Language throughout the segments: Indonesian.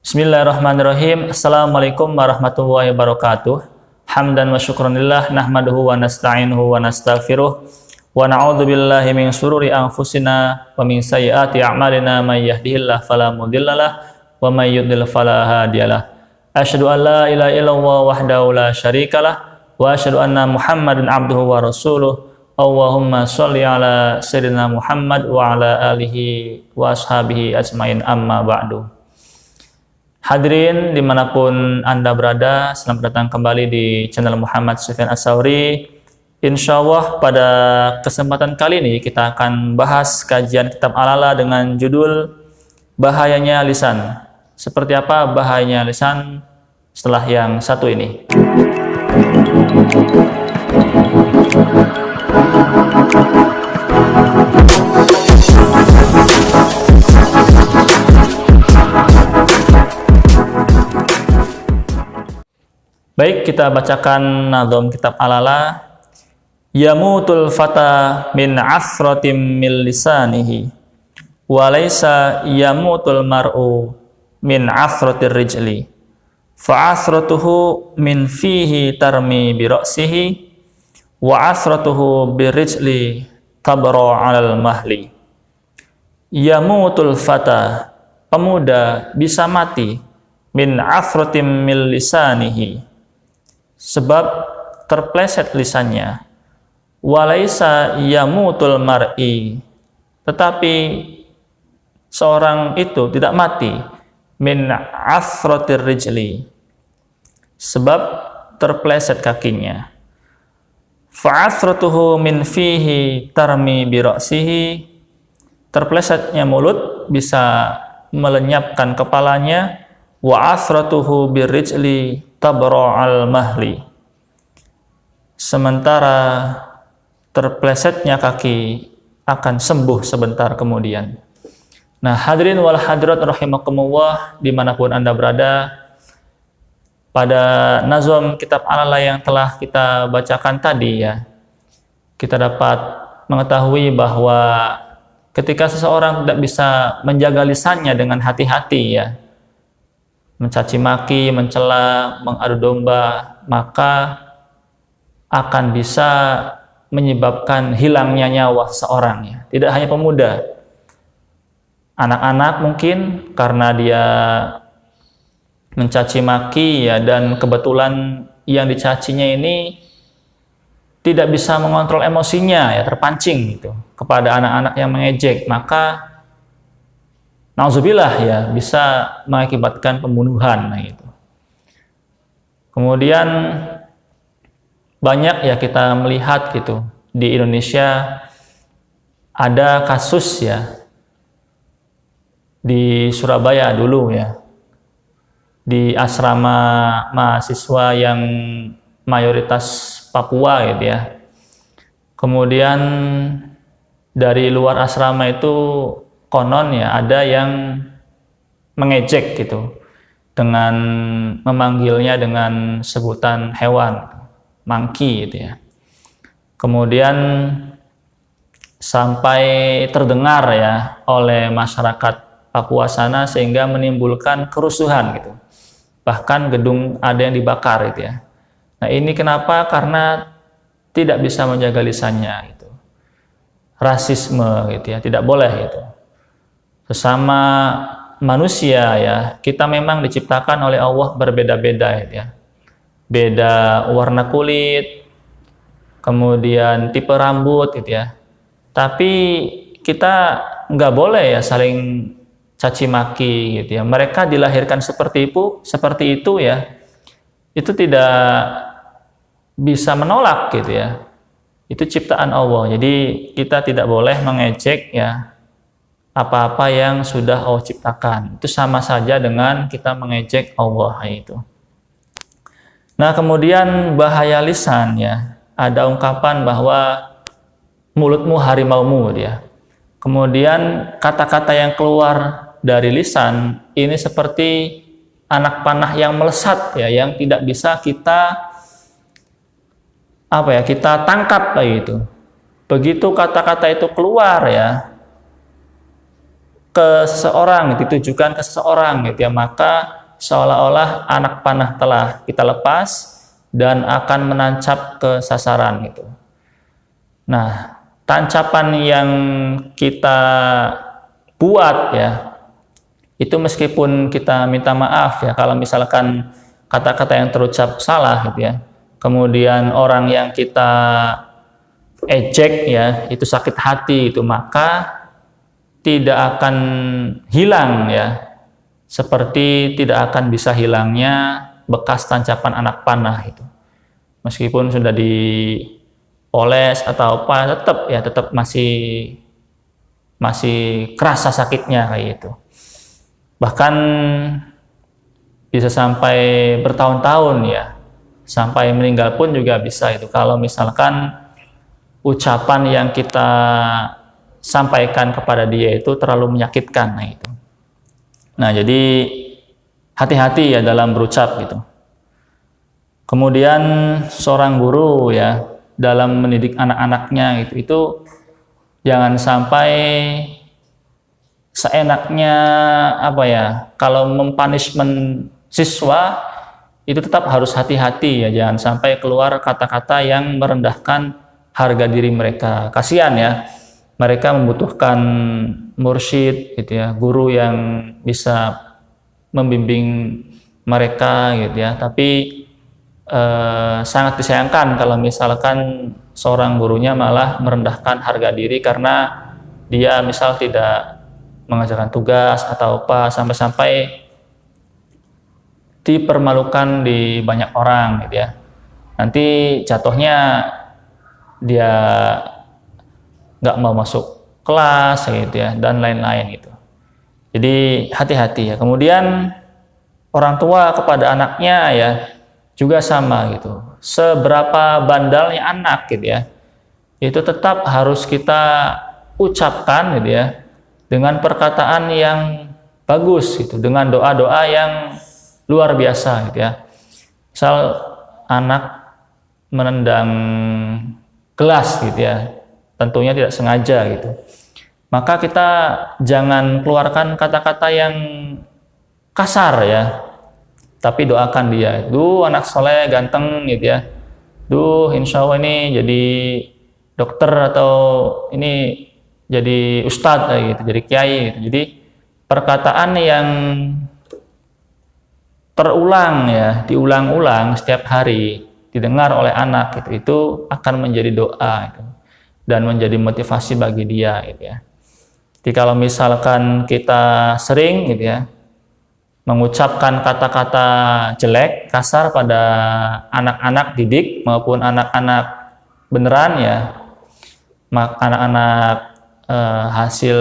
Bismillahirrahmanirrahim. Assalamualaikum warahmatullahi wabarakatuh. Hamdan wa syukranillah nahmaduhu wa nasta'inuhu wa nastaghfiruh wa na'udzu billahi min syururi anfusina wa min sayyiati a'malina may yahdihillahu fala mudhillalah wa may yudhlil fala hadiyalah. Asyhadu an la ilaha illallah wahdahu la syarikalah wa asyhadu anna Muhammadan abduhu wa rasuluh. Allahumma sholli ala sayyidina Muhammad wa ala alihi wa ashabihi ajmain, amma ba'du. Hadirin dimanapun Anda berada, selamat datang kembali di channel Muhammad Sufyan Ats-Tsauri. Insya Allah pada kesempatan kali ini kita akan bahas kajian kitab Al-A'la dengan judul Bahayanya Lisan. Seperti apa bahayanya lisan setelah yang satu ini? Baik, kita bacakan nazom kitab Al-A'la. Yamutul fata min asratim min lisanihi wa laysa yamutul mar'u min asratir rijli fa asratuhu min fihi tarmi bi ra'sihi wa asratuhu bi rijli tabra 'alal mahli. Yamutul fata, pemuda bisa mati, min asratim min lisanihi, sebab terpleset lisannya. Walaisa yamutul mar'i, tetapi seorang itu tidak mati, min asratir rijli, sebab terpleset kakinya. Fa'asratuhu min fihi tarmi bi ra'sihi, terplesetnya mulut bisa melenyapkan kepalanya. Wa asratuhu bir rijli tabra al mahli, sementara terplesetnya kaki akan sembuh sebentar kemudian. Nah, hadirin wal hadirat rahimakumullah, dimanapun Anda berada, pada nazom kitab Al-A'la yang telah kita bacakan tadi ya, kita dapat mengetahui bahwa ketika seseorang tidak bisa menjaga lisannya dengan hati-hati ya, mencaci maki, mencela, mengadu domba, maka akan bisa menyebabkan hilangnya nyawa seseorang ya. Tidak hanya pemuda, anak-anak mungkin karena dia mencaci maki ya, dan kebetulan yang dicacinya ini tidak bisa mengontrol emosinya ya, terpancing gitu kepada anak-anak yang mengejek, maka nauzubillah ya, bisa mengakibatkan pembunuhan gitu. Kemudian banyak ya kita melihat gitu di Indonesia, ada kasus ya di Surabaya dulu ya, di asrama mahasiswa yang mayoritas Papua gitu ya. Kemudian dari luar asrama itu konon ya ada yang mengejek gitu dengan memanggilnya dengan sebutan hewan, monkey gitu ya. Kemudian sampai terdengar ya oleh masyarakat Papua sana sehingga menimbulkan kerusuhan gitu. Bahkan gedung ada yang dibakar gitu ya. Nah, ini kenapa? Karena tidak bisa menjaga lisannya gitu. Rasisme gitu ya, tidak boleh gitu. Sesama manusia ya, kita memang diciptakan oleh Allah berbeda-beda ya. Beda warna kulit, kemudian tipe rambut gitu ya. Tapi kita nggak boleh ya saling caci maki gitu ya. Mereka dilahirkan seperti itu ya. Itu tidak bisa menolak gitu ya. Itu ciptaan Allah. Jadi kita tidak boleh mengejek ya apa-apa yang sudah Allah ciptakan. Itu sama saja dengan kita mengejek Allah itu. Nah, kemudian bahaya lisan ya. Ada ungkapan bahwa mulutmu harimaumu ya. Kemudian kata-kata yang keluar dari lisan ini seperti anak panah yang melesat ya, yang tidak bisa kita kita tangkap gitu. Begitu kata-kata itu keluar ya, ke seseorang, ditujukan ke seseorang gitu ya, maka seolah-olah anak panah telah kita lepas dan akan menancap ke sasaran gitu. Nah, tancapan yang kita buat ya, itu meskipun kita minta maaf ya, kalau misalkan kata-kata yang terucap salah gitu ya, kemudian orang yang kita ejek ya, itu sakit hati itu, maka tidak akan hilang ya, seperti tidak akan bisa hilangnya bekas tancapan anak panah itu. Meskipun sudah dioles atau apa, tetap masih kerasa sakitnya kayak gitu. Bahkan bisa sampai bertahun-tahun ya, sampai meninggal pun juga bisa itu, kalau misalkan ucapan yang kita sampaikan kepada dia itu terlalu menyakitkan. Nah itu. Nah, jadi hati-hati ya dalam berucap gitu. Kemudian seorang guru ya, dalam mendidik anak-anaknya itu jangan sampai seenaknya apa ya, kalau mempunishment siswa itu tetap harus hati-hati ya, jangan sampai keluar kata-kata yang merendahkan harga diri mereka. Kasihan ya, mereka membutuhkan mursyid gitu ya, guru yang bisa membimbing mereka gitu ya. Tapi sangat disayangkan kalau misalkan seorang gurunya malah merendahkan harga diri karena dia misal tidak mengajarkan tugas atau apa, sampai-sampai dipermalukan di banyak orang gitu ya. Nanti jatuhnya dia nggak mau masuk kelas gitu ya, dan lain-lain gitu. Jadi hati-hati ya. Kemudian orang tua kepada anaknya ya juga sama gitu. Seberapa bandalnya anak gitu ya, itu tetap harus kita ucapkan gitu ya, dengan perkataan yang bagus gitu, dengan doa-doa yang luar biasa gitu ya. Misal anak menendang gelas gitu ya, tentunya tidak sengaja gitu, maka kita jangan keluarkan kata-kata yang kasar ya, tapi doakan dia, duh anak soleh ganteng gitu ya, duh insya Allah ini jadi dokter atau ini jadi ustadz gitu, jadi kiai gitu. Jadi perkataan yang terulang ya, diulang-ulang setiap hari didengar oleh anak gitu, itu akan menjadi doa gitu, dan menjadi motivasi bagi dia gitu ya. Jadi kalau misalkan kita sering gitu ya mengucapkan kata-kata jelek, kasar pada anak-anak didik maupun anak-anak beneran ya, anak-anak hasil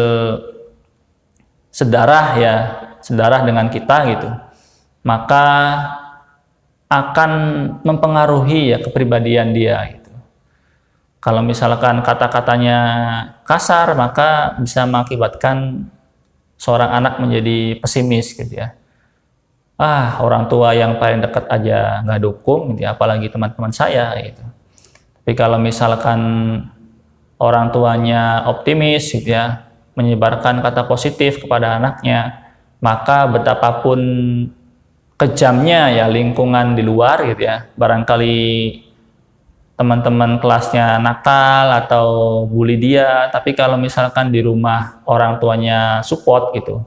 sedarah ya, sedarah dengan kita gitu, maka akan mempengaruhi ya kepribadian dia gitu. Kalau misalkan kata-katanya kasar, maka bisa mengakibatkan seorang anak menjadi pesimis gitu ya. Orang tua yang paling dekat aja nggak dukung gitu ya, apalagi teman-teman saya gitu. Tapi kalau misalkan orang tuanya optimis gitu ya, menyebarkan kata positif kepada anaknya, maka betapapun kejamnya ya lingkungan di luar gitu ya, barangkali teman-teman kelasnya nakal atau bully dia, tapi kalau misalkan di rumah orang tuanya support gitu,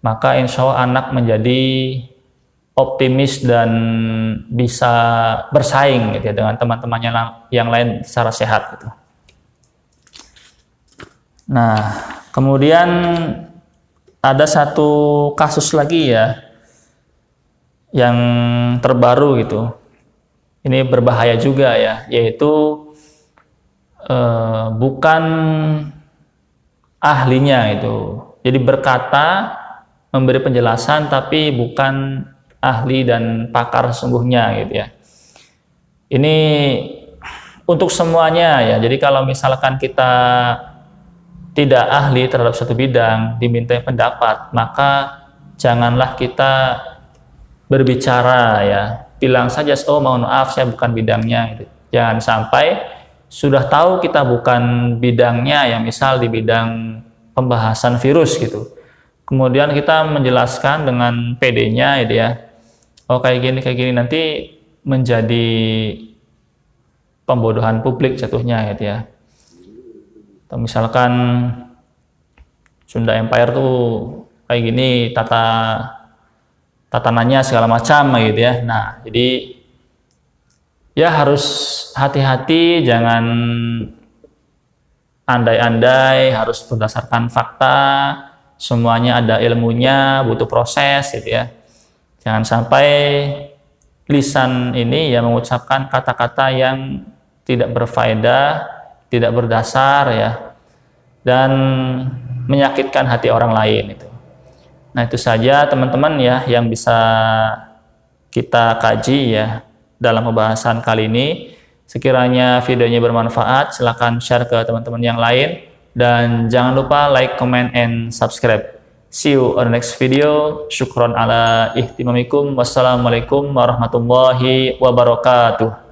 maka insya Allah anak menjadi optimis dan bisa bersaing gitu ya dengan teman-temannya yang lain secara sehat gitu. Nah, kemudian ada satu kasus lagi ya yang terbaru gitu. Ini berbahaya juga ya, yaitu bukan ahlinya itu. Jadi berkata, memberi penjelasan tapi bukan ahli dan pakar sesungguhnya gitu ya. Ini untuk semuanya ya. Jadi kalau misalkan kita tidak ahli terhadap satu bidang, dimintai pendapat, maka janganlah kita berbicara ya, bilang saja, oh mohon maaf saya bukan bidangnya gitu. Jangan sampai sudah tahu kita bukan bidangnya ya, misal di bidang pembahasan virus gitu, kemudian kita menjelaskan dengan PD-nya gitu ya. Oh kayak gini nanti menjadi pembodohan publik jatuhnya gitu ya. Atau misalkan Sunda Empire tuh kayak gini tatanannya segala macam gitu ya. Nah, jadi ya harus hati-hati, jangan andai-andai, harus berdasarkan fakta, semuanya ada ilmunya, butuh proses gitu ya. Jangan sampai lisan ini ya mengucapkan kata-kata yang tidak berfaedah, tidak berdasar ya, dan menyakitkan hati orang lain itu. Nah, itu saja teman-teman ya yang bisa kita kaji ya dalam pembahasan kali ini. Sekiranya videonya bermanfaat, silahkan share ke teman-teman yang lain. Dan jangan lupa like, comment, and subscribe. See you on the next video. Syukron ala ihtimamikum. Wassalamualaikum warahmatullahi wabarakatuh.